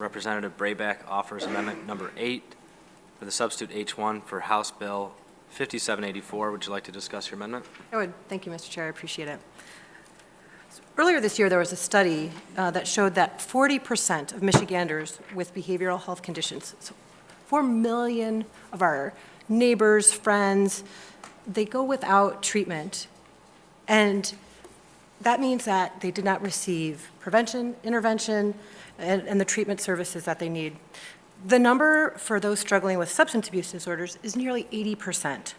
Representative Brabec offers amendment number 8 for the substitute H1 for House Bill 5784. Would you like to discuss your amendment? I would. Thank you, Mr. Chair. I appreciate it. Earlier this year, there was a study that showed that 40% of Michiganders with behavioral health conditions, so 4 million of our neighbors, friends, they go without treatment. And that means that they did not receive prevention, intervention, and the treatment services that they need. The number for those struggling with substance abuse disorders is nearly 80%.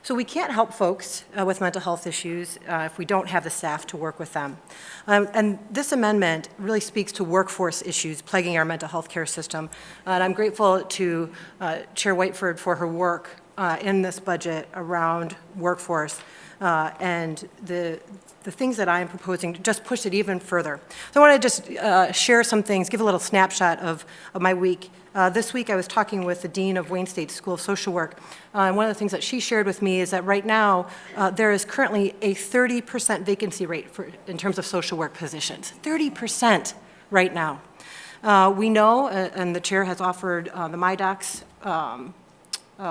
So we can't help folks with mental health issues if we don't have the staff to work with them. And this amendment really speaks to workforce issues plaguing our mental health care system. And I'm grateful to Chair Whiteford for her work in this budget around workforce and the things that I'm proposing to just push it even further. So I want to just share some things, give a little snapshot of my week. This week I was talking with the Dean of Wayne State School of Social Work, and one of the things that she shared with me is that right now there is currently a 30% vacancy rate in terms of social work positions. 30% right now. We know, and the chair has offered the MyDocs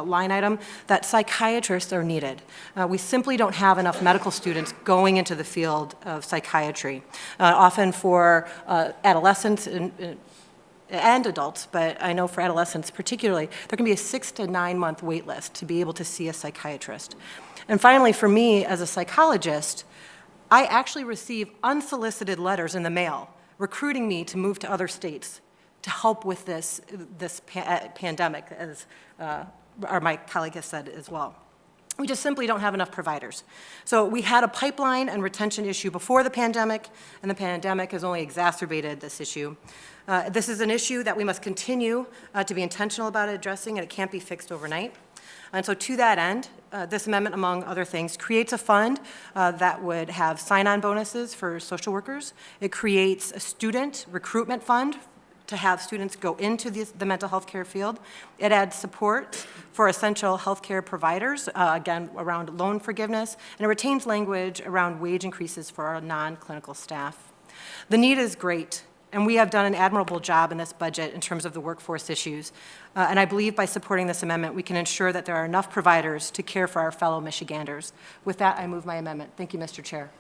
line item, that psychiatrists are needed. We simply don't have enough medical students going into the field of psychiatry, often for adolescents and adults, but I know for adolescents particularly, there can be a 6 to 9 month wait list to be able to see a psychiatrist. And finally, for me as a psychologist, I actually receive unsolicited letters in the mail recruiting me to move to other states to help with this pandemic, as my colleague has said as well. We just simply don't have enough providers. So we had a pipeline and retention issue before the pandemic, and the pandemic has only exacerbated this issue. This is an issue that we must continue to be intentional about addressing, and it can't be fixed overnight. And so to that end, this amendment, among other things, creates a fund that would have sign-on bonuses for social workers. It creates a student recruitment fund to have students go into the mental health care field. It adds support for essential health care providers, again, around loan forgiveness, and it retains language around wage increases for our non-clinical staff. The need is great, and we have done an admirable job in this budget in terms of the workforce issues. And I believe by supporting this amendment, we can ensure that there are enough providers to care for our fellow Michiganders. With that, I move my amendment. Thank you, Mr. Chair.